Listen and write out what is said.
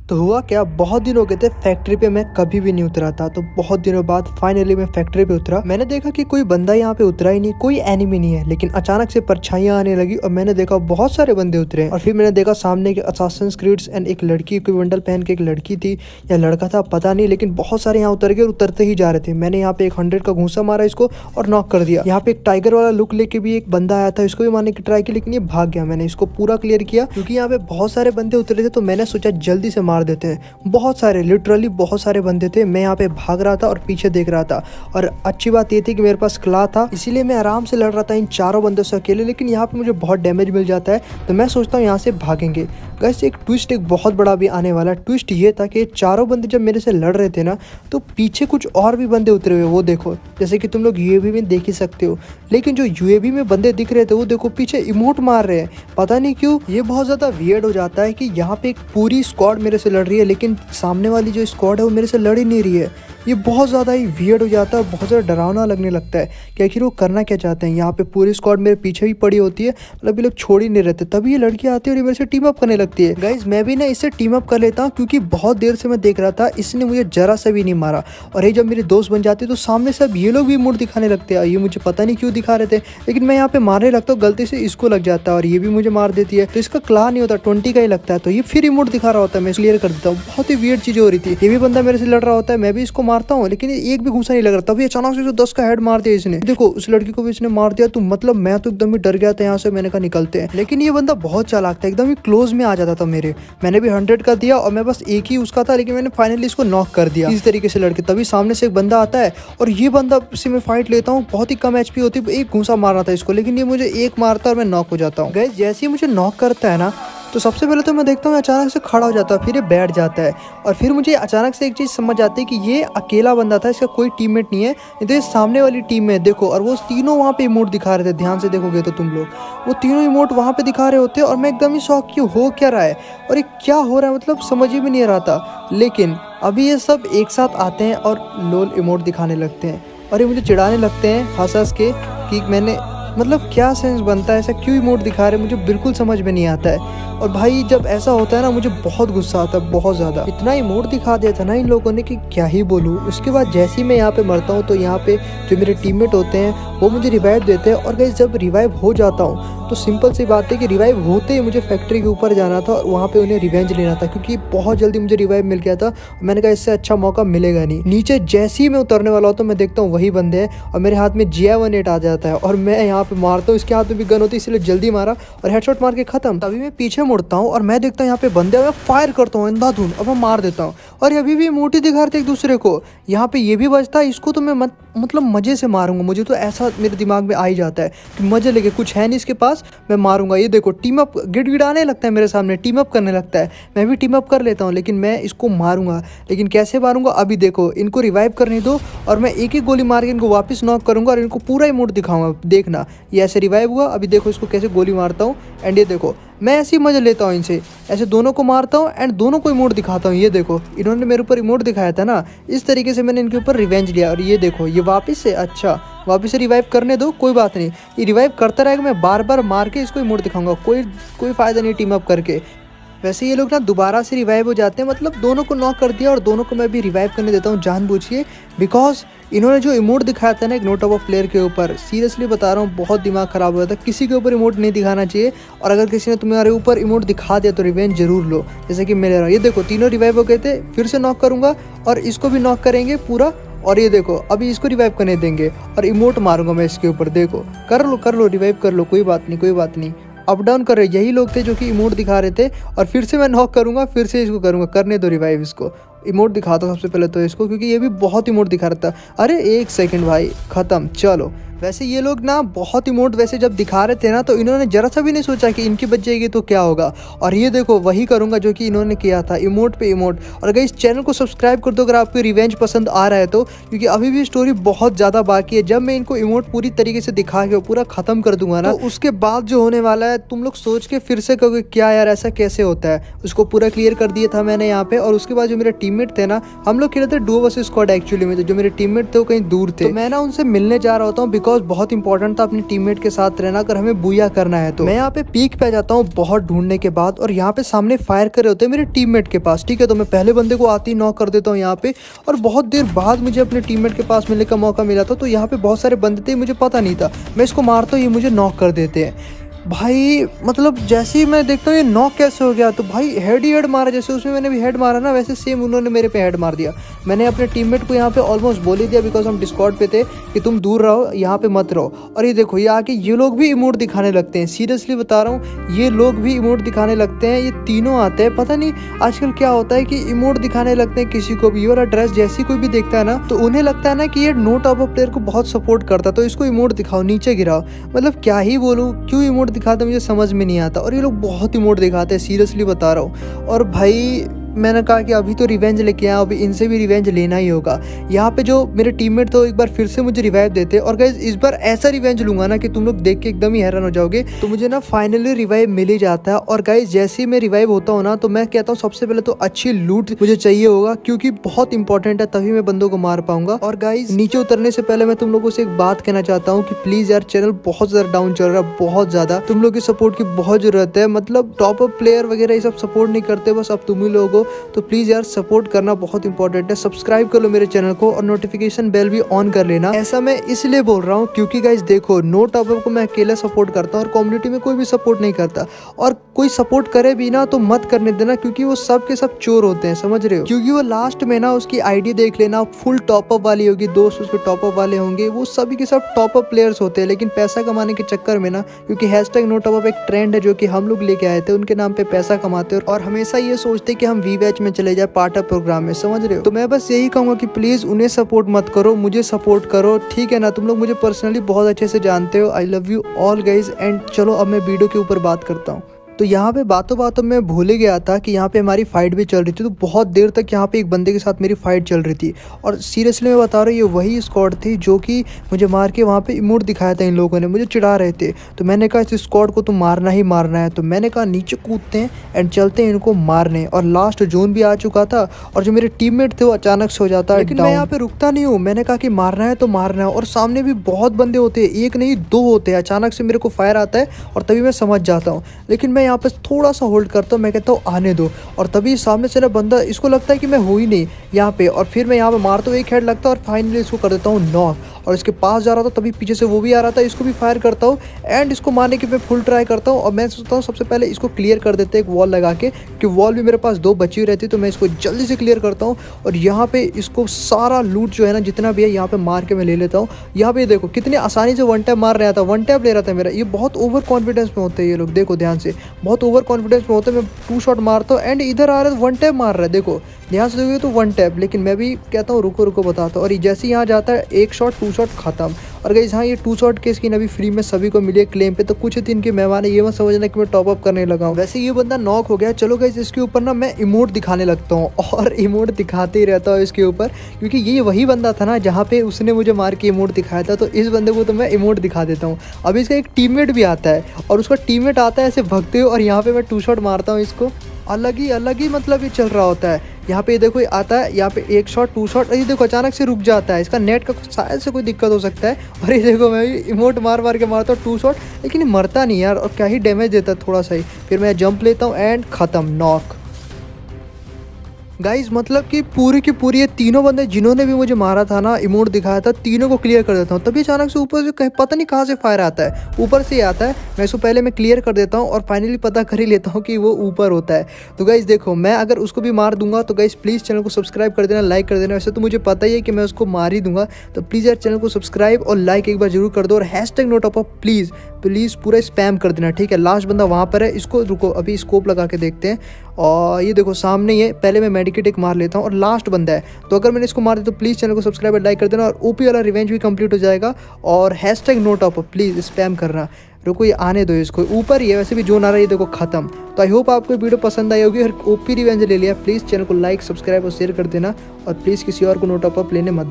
तो हुआ क्या, बहुत दिन हो गए थे फैक्ट्री पे मैं कभी भी नहीं उतरा था। तो बहुत दिनों बाद फाइनली मैं फैक्ट्री पे उतरा। मैंने देखा कि कोई बंदा यहाँ पे उतरा ही नहीं, कोई एनिमी नहीं है। लेकिन अचानक से परछाइयां आने लगी और मैंने देखा बहुत सारे बंदे उतरे। और फिर मैंने देखा सामने के असासिन्स क्रीड एंड एक लड़की कोई बंडल पहन के, एक लड़की थी या लड़का था पता नहीं, लेकिन बहुत सारे यहाँ उतर गए और उतरते ही जा रहे थे। मैंने यहाँ पे एक 100 का घूसा मारा इसको और नॉक कर दिया। यहाँ पे एक टाइगर वाला लुक लेके भी एक बंदा आया था, इसको भी मारने की ट्राई की लेकिन ये भाग गया। मैंने इसको पूरा क्लियर किया क्योंकि यहाँ पे बहुत सारे बंदे उतरे थे, तो मैंने सोचा जल्दी से मार देते हैं। बहुत सारे, लिटरली बहुत सारे बंदे थे। मैं यहाँ पे भाग रहा था और पीछे देख रहा था। और अच्छी बात ये थी कि मेरे पास क्ला था, इसीलिए मैं आराम से लड़ रहा था इन चारों बंदों से अकेले। लेकिन यहाँ पे मुझे बहुत डैमेज मिल जाता है, तो मैं सोचता हूँ यहाँ से भागेंगे। गाइस एक ट्विस्ट, एक बहुत बड़ा भी आने वाला। ट्विस्ट ये था कि चारों बंदे जब मेरे से लड़ रहे थे ना, तो पीछे कुछ और भी बंदे उतरे हुए, वो देखो, जैसे कि तुम लोग यूएवी में देख ही सकते हो। लेकिन जो यूएवी में बंदे दिख रहे थे वो देखो पीछे इमोट मार रहे हैं, पता नहीं क्यों। ये बहुत ज़्यादा वियर्ड हो जाता है कि यहाँ पे एक पूरी स्क्वाड मेरे से लड़ रही है, लेकिन सामने वाली जो स्क्वाड है वो मेरे से लड़ ही नहीं रही है। ये बहुत ज़्यादा ही वियर्ड हो जाता है, बहुत ज़्यादा डरावना लगने लगता है कि आखिर वो करना क्या चाहते हैं। यहाँ पे पूरी स्क्वाड मेरे पीछे भी पड़ी होती है, मतलब ये लोग छोड़ ही नहीं रहते। तभी ये लड़की आती है और ये मेरे से टीम अप करने लगती है। गाइज मैं भी ना इससे टीम अप कर लेता हूँ, क्योंकि बहुत देर से मैं देख रहा था, इसने मुझे जरा सा भी नहीं मारा। और ये जब मेरे दोस्त बन जाते तो सामने से अब ये लोग भी मूड दिखाने लगते हैं। ये मुझे पता नहीं क्यों दिखा रहे थे, लेकिन मैं यहाँ पे मारने लगता हूँ, गलती से इसको लग जाता है और ये भी मुझे मार देती है। तो इसका क्ला नहीं होता, 20 का ही लगता है, तो ये फिर इमोट दिखा रहा होता है, मैं क्लियर कर देता हूँ। बहुत ही वियर्ड चीज़ हो रही थी। ये भी बंदा मेरे से लड़ रहा होता है, मैं भी इसको मारता हूँ, लेकिन एक भी घूसा नहीं लग रहा। तभी अचानक से 10 का हेड मार दिया इसने। देखो उस लड़की को भी इसने मार दिया। तो मतलब मैं तो एकदम ही डर गया था यहाँ से, मैंने कहा निकलते हैं। लेकिन ये बंदा बहुत चालाक था, एकदम ही क्लोज में आ जाता था मेरे। मैंने भी 100 का दिया और मैं बस एक ही उसका था, लेकिन मैंने फाइनली इसको नॉक कर दिया इस तरीके से लड़के। तभी सामने से एक बंदा आता है और ये बंदा से मैं फाइट लेता हूँ। बहुत ही कम एचपी होती है, एक घूसा मारना था इसको, लेकिन ये मुझे एक मारता और मैं नॉक हो जाता हूँ। गाइस जैसे ही मुझे नॉक करता है ना, तो सबसे पहले तो मैं देखता हूँ अचानक से खड़ा हो जाता है, फिर ये बैठ जाता है। और फिर मुझे अचानक से एक चीज़ समझ आती है कि ये अकेला बंदा था, इसका कोई टीममेट नहीं है, नहीं तो ये सामने वाली टीम में देखो। और वो तीनों वहाँ पे इमोट दिखा रहे थे, ध्यान से देखोगे तो तुम लोग, वो तीनों इमोट वहाँ पे दिखा रहे होते। और मैं एकदम ही शॉक कि हो क्या रहा है और ये क्या हो रहा है, मतलब समझ ही भी नहीं आ रहा था। लेकिन अभी ये सब एक साथ आते हैं और लोल इमोट दिखाने लगते हैं और ये मुझे चिढ़ाने लगते हैं हंस हंस के कि मैंने, मतलब क्या सेंस बनता है, ऐसा क्यों इमोट दिखा रहे हैं, मुझे बिल्कुल समझ में नहीं आता है। और भाई जब ऐसा होता है ना, मुझे बहुत गुस्सा आता है, बहुत ज़्यादा। इतना इमोट दिखा दिया था ना इन लोगों ने कि क्या ही बोलूँ। उसके बाद जैसे ही मैं यहाँ पे मरता हूँ, तो यहाँ पे जो मेरे टीममेट होते हैं वो मुझे रिवाइव देते हैं। और गाइस जब रिवाइव हो जाता हूँ तो सिंपल सी बात है कि रिवाइव होते ही मुझे फैक्ट्री के ऊपर जाना था और वहाँ पे उन्हें रिवेंज लेना था, क्योंकि बहुत जल्दी मुझे रिवाइव मिल गया था। मैंने कहा इससे अच्छा मौका मिलेगा नहीं। नीचे जैसे ही मैं उतरने वाला होता हूँ, मैं देखता हूँ वही बंदे हैं और मेरे हाथ में GI-18 आ जाता है और मैं यहाँ पे मारता हूँ। इसके हाथ में भी गन होती है, इसलिए जल्दी मारा और हेडशॉट मार के खत्म। तभी मैं पीछे मुड़ता हूँ और मैं देखता हूँ यहाँ पे बंदे, मैं फायर करता हूँ अंधाधुंध और मैं मार देता हूँ। और अभी भी मोटी दिखा रहे थे एक दूसरे को। यहाँ पे ये भी बचता है, इसको तो मैं मतलब मजे से मारूंगा। मुझे तो ऐसा मेरे दिमाग में आ ही जाता है कि मजे लेके, कुछ है नहीं इसके पास, मैं मारूंगा। ये देखो टीम अप गिड़गिड़ाने लगता है मेरे सामने, टीम अप करने लगता है। मैं भी टीम अप कर लेता हूँ, लेकिन मैं इसको मारूंगा। लेकिन कैसे मारूंगा अभी देखो, इनको रिवाइव करने दो और मैं एक ही गोली मार के इनको वापस नॉक करूंगा और इनको पूरा इमोट दिखाऊंगा। देखना ये ऐसे रिवाइव हुआ, अभी देखो इसको कैसे गोली मारता हूँ। एंड ये देखो मैं ऐसे ही मजे लेता हूँ इनसे, ऐसे दोनों को मारता हूँ एंड दोनों को इमोट दिखाता हूँ। ये देखो इन्होंने मेरे ऊपर इमोट दिखाया था ना, इस तरीके से मैंने इनके ऊपर रिवेंज लिया। और ये देखो ये वापस से, अच्छा वापस से रिवाइव करने दो, कोई बात नहीं, ये रिवाइव करता रहेगा। मैं बार बार मार के इसको इमोट दिखाऊंगा, कोई फ़ायदा नहीं टीम अप करके। वैसे ये लोग ना दोबारा से रिवाइव हो जाते हैं, मतलब दोनों को नॉक कर दिया और दोनों को मैं भी रिवाइव करने देता हूँ जानबूझ के, बिकॉज इन्होंने जो इमोट दिखाया था ना एक नोट ऑफ प्लेयर के ऊपर, सीरियसली बता रहा हूँ बहुत दिमाग खराब हुआ था। किसी के ऊपर इमोट नहीं दिखाना चाहिए, और अगर किसी ने तुम्हारे ऊपर इमोट दिखा दिया तो रिवेंज जरूर लो, जैसे कि मेरे। ये देखो तीनों रिवाइव हो गए थे, फिर से नॉक करूँगा और इसको भी नॉक करेंगे पूरा। और ये देखो अभी इसको रिवाइव करने देंगे और इमोट मारूंगा मैं इसके ऊपर। देखो कर लो रिवाइव कर लो, कोई बात नहीं। अप डाउन कर रहे, यही लोग थे जो कि इमोट दिखा रहे थे। और फिर से मैं नॉक करूंगा, फिर से इसको करूंगा, करने दो रिवाइव। इसको इमोट दिखाता हूँ सबसे पहले तो इसको, क्योंकि ये भी बहुत इमोट दिखा रहा था। अरे 1 सेकंड भाई, खत्म। चलो वैसे ये लोग ना बहुत इमोट वैसे जब दिखा रहे थे ना, तो इन्होंने जरा सा भी नहीं सोचा कि इनकी बच जाएगी तो क्या होगा। और ये देखो वही करूंगा जो कि इन्होंने किया था, इमोट पे इमोट। और अगर इस चैनल को सब्सक्राइब कर दो अगर आपको रिवेंज पसंद आ रहा है तो, क्योंकि अभी भी स्टोरी बहुत ज़्यादा बाकी है। जब मैं इनको इमोट पूरी तरीके से दिखा के पूरा ख़त्म कर दूंगा ना, तो उसके बाद जो होने वाला है तुम लोग सोच के फिर से कहोगे क्या यार ऐसा कैसे होता है। उसको पूरा क्लियर कर दिया था मैंने यहाँ पे। और उसके बाद जो मेरे टीममेट थे ना, हम लोग खेले थे डुओ वर्सेस स्क्वाड एक्चुअली में। जो मेरे टीममेट थे वो कहीं दूर थे, तो मैं ना उनसे मिलने जा रहा होता हूँ बिकॉज बहुत इंपॉर्टेंट था अपने टीममेट के साथ रहना अगर हमें बुया करना है तो। मैं यहाँ पे पीक पे जाता हूँ बहुत ढूंढने के बाद, और यहाँ पे सामने फायर कर रहे होते हैं मेरे टीममेट के पास, ठीक है। तो मैं पहले बंदे को आते ही नॉक कर देता हूँ यहाँ पे, और बहुत देर बाद मुझे अपने टीममेट के पास मिलने का मौका मिला था। तो यहाँ पे बहुत सारे बंदे थे, मुझे पता नहीं था, मैं इसको मारता हूँ, ये मुझे नॉक कर देते हैं भाई। मतलब जैसे ही मैं देखता हूँ ये नॉक कैसे हो गया, तो भाई हेड ही हेड मारा, जैसे उसमें मैंने भी हेड मारा ना वैसे सेम उन्होंने मेरे पे हेड मार दिया। मैंने अपने टीममेट को यहाँ पे ऑलमोस्ट बोल ही दिया बिकॉज हम डिस्कॉर्ड पे थे कि तुम दूर रहो, यहाँ पे मत रहो। और ये देखो ये आके ये लोग भी इमोट दिखाने लगते हैं, सीरियसली बता रहा हूँ, ये लोग भी इमोट दिखाने लगते हैं। ये तीनों आते हैं, पता नहीं आजकल क्या होता है कि इमोट दिखाने लगते हैं किसी को भी। ये वाला ड्रेस जैसी कोई भी देखता है ना तो उन्हें लगता है ना कि ये नो टॉप अप प्लेयर को बहुत सपोर्ट करता है, तो इसको इमोट दिखाओ, नीचे गिराओ। मतलब क्या ही बोलूँ, क्यों इमोट दिखाते मुझे समझ में नहीं आता। और ये लोग बहुत इमोट दिखाते हैं, सीरियसली बता रहा हूँ। और भाई मैंने कहा कि अभी तो रिवेंज लेके आया, अभी इनसे भी रिवेंज लेना ही होगा। यहाँ पे जो मेरे टीममेट थे एक बार फिर से मुझे रिवाइव देते, और गाइस इस बार ऐसा रिवेंज लूंगा ना कि तुम लोग देख के एकदम ही हैरान हो जाओगे। तो मुझे ना फाइनली रिवाइव मिल ही जाता है। और गाइस जैसे ही मैं रिवाइव होता हूँ ना तो मैं कहता हूँ सबसे पहले तो अच्छी लूट मुझे चाहिए होगा, क्योंकि बहुत इंपॉर्टेंट है, तभी मैं बंदों को मार पाऊंगा। और गाइस नीचे उतरने से पहले मैं तुम लोगों से एक बात कहना चाहता हूँ कि प्लीज यार चैनल बहुत ज्यादा डाउन चल रहा है, बहुत ज्यादा। तुम लोग की सपोर्ट की बहुत जरूरत है। मतलब टॉप अप प्लेयर वगैरह ये सब सपोर्ट नहीं करते, बस अब तुम ही लोग हो। तो प्लीज यार सपोर्ट करना बहुत इंपॉर्टेंट है। सब्सक्राइब कर लो मेरे चैनल को और नोटिफिकेशन बेल भी ऑन कर लेना। ऐसा मैं इसलिए बोल रहा हूँ क्योंकि गाइस देखो नो टॉप अप को मैं अकेला सपोर्ट करता हूँ और कम्युनिटी में कोई भी सपोर्ट नहीं करता। और कोई सपोर्ट करे भी ना तो मत करने देना, क्योंकि वो सब के सब चोर होते हैं, समझ रहे हो। क्योंकि वो लास्ट में ना उसकी आईडी देख लेना फुल टॉप अप वाली होगी, दोस्त उसके टॉप अप वाले होंगे, वो सभी के सब टॉप अप प्लेयर्स होते हैं। लेकिन पैसा कमाने के चक्कर में ना, क्योंकि हैशटैग नो टॉप अप एक ट्रेंड है जो कि हम लोग लेके आए थे, उनके नाम पे पैसा कमाते हैं और हमेशा ये सोचते कि हम वी बैच में चले जाए पार्ट अप प्रोग्राम में, समझ रहे हो। तो मैं बस यही कहूंगा कि प्लीज उन्हें सपोर्ट मत करो, मुझे सपोर्ट करो, ठीक है ना। तुम लोग मुझे पर्सनली बहुत अच्छे से जानते हो। I love you all guys. And चलो अब मैं वीडियो के ऊपर बात करता हूँ। तो यहाँ पे बातों बातों में भूल ही गया था कि यहाँ पे हमारी फाइट भी चल रही थी। तो बहुत देर तक यहाँ पे एक बंदे के साथ मेरी फाइट चल रही थी, और सीरियसली मैं बता रहा हूँ ये वही स्क्वाड थी जो कि मुझे मार के वहाँ पे इमोट दिखाया था। इन लोगों ने मुझे चिढ़ा रहे थे, तो मैंने कहा इस स्क्वाड को तो मारना ही मारना है। तो मैंने कहा नीचे कूदते हैं एंड चलते हैं इनको मारने। और लास्ट जोन भी आ चुका था, और जो मेरे टीममेट थे वो अचानक से हो जाता है, लेकिन मैं यहाँ पे रुकता नहीं हूँ। मैंने कहा कि मारना है तो मारना है। और सामने भी बहुत बंदे होते हैं, एक नहीं दो होते हैं। अचानक से मेरे को फायर आता है और तभी मैं समझ जाता हूँ, लेकिन मैं यहाँ पे थोड़ा होल्ड करता हूँ, मैं कहता हूँ आने दो। और तभी सामने से ना बंदा, इसको लगता है कि मैं हूँ ही नहीं यहाँ पे, और फिर मैं यहाँ पे मारता हूँ, एक हेड लगता है और फाइनली इसको कर देता हूँ नॉक। और इसके पास जा रहा था तभी पीछे से वो भी आ रहा था, इसको भी फायर करता हूँ एंड इसको मारने की मैं फुल ट्राई करता हूँ। और मैं सोचता हूँ सबसे पहले इसको क्लियर कर देते हैं एक वॉल लगा के, कि वॉल भी मेरे पास दो बची हुई रहती, तो मैं इसको जल्दी से क्लियर करता हूँ। और यहाँ पे इसको सारा लूट जो है ना जितना भी है यहाँ पे मार के मैं ले लेता हूँ। यहाँ पे देखो कितनी आसानी से वन टैप मार रहा था, वन टैप ले रहा था मेरा। ये बहुत ओवर कॉन्फिडेंस में होते हैं ये लोग, देखो ध्यान से, बहुत ओवर कॉन्फिडेंस में होते हैं। मैं 2 शॉट मारता हूँ एंड इधर आ रहा है वन टैप मार रहा है, देखो ध्यान से देखोगे तो वन टैप। लेकिन मैं भी कहता हूँ रुको रुको बताता हूँ। और जैसे यहाँ जाता है 1 शॉट 2 शॉट खत्म। और गाइस हाँ ये 2 शॉट के स्किन अभी फ्री में सभी को मिली है क्लेम पे, तो कुछ दिन के मेहमान है, ये मत समझना कि मैं टॉप अप करने लगा हूँ। वैसे ये बंदा नॉक हो गया। चलो गाइस इसके ऊपर ना मैं इमोट दिखाने लगता हूँ, और इमोट दिखाते ही रहता हूँ इसके ऊपर, क्योंकि ये वही बंदा था ना जहाँ पे उसने मुझे मार के इमोट दिखाया था। तो इस बंदे को तो मैं इमोट दिखा देता हूँ। अभी इसका एक टीममेट भी आता है, और उसका टीममेट आता है ऐसे भगते हुए, और यहाँ पे मैं 2 शॉट मारता हूँ इसको। अलग ही मतलब ये चल रहा होता है। यहाँ पे देखो आता है, यहाँ पे 1 शॉट 2 शॉट, ये देखो अचानक से रुक जाता है। इसका नेट का शायद से कोई दिक्कत हो सकता है। और ये देखो मैं भी इमोट मार मार के मारता हूँ 2 शॉट, लेकिन मरता नहीं यार, और क्या ही डैमेज देता है थोड़ा सा ही। फिर मैं जंप लेता हूँ एंड ख़त्म, नॉक। गाइज मतलब कि पूरी की पूरी ये तीनों बंदे जिन्होंने भी मुझे मारा था ना, इमोट दिखाया था, तीनों को क्लियर कर देता हूँ। तभी अचानक से ऊपर से पता नहीं कहाँ से फायर आता है, ऊपर से ही आता है। मैं इसको पहले मैं क्लियर कर देता हूँ और फाइनली पता कर ही लेता हूँ कि वो ऊपर होता है। तो गाइज देखो मैं अगर उसको भी मार दूंगा तो गाइज प्लीज़ चैनल को सब्सक्राइब कर देना, लाइक कर देना। वैसे तो मुझे पता ही है कि मैं उसको मार ही दूंगा, तो प्लीज़ यार चैनल को सब्सक्राइब और लाइक एक बार जरूर कर दो। और hashtag know top up please पूरा स्पैम कर देना, ठीक है। लास्ट बंदा वहाँ पर है, इसको रुको अभी स्कोप लगा के देखते हैं। और ये देखो सामने ही है, पहले मैं मेडिकेट एक मार लेता हूँ, और लास्ट बंदा है। तो अगर मैंने इसको मार दिया तो प्लीज़ चैनल को सब्सक्राइब और लाइक कर देना, और ओपी वाला रिवेंज भी कंप्लीट हो जाएगा। और hashtag know top up please spam करना। रुको ये आने दो, इसको ऊपर ही है, वैसे भी जोन आ रहा है, ये देखो खत्म। तो आई होप आपको वीडियो पसंद आई होगी और ओपी रिवेंज ले लिया। प्लीज़ चैनल को लाइक सब्सक्राइब और शेयर कर देना, और प्लीज़ किसी और को नो टॉप अप लेने मत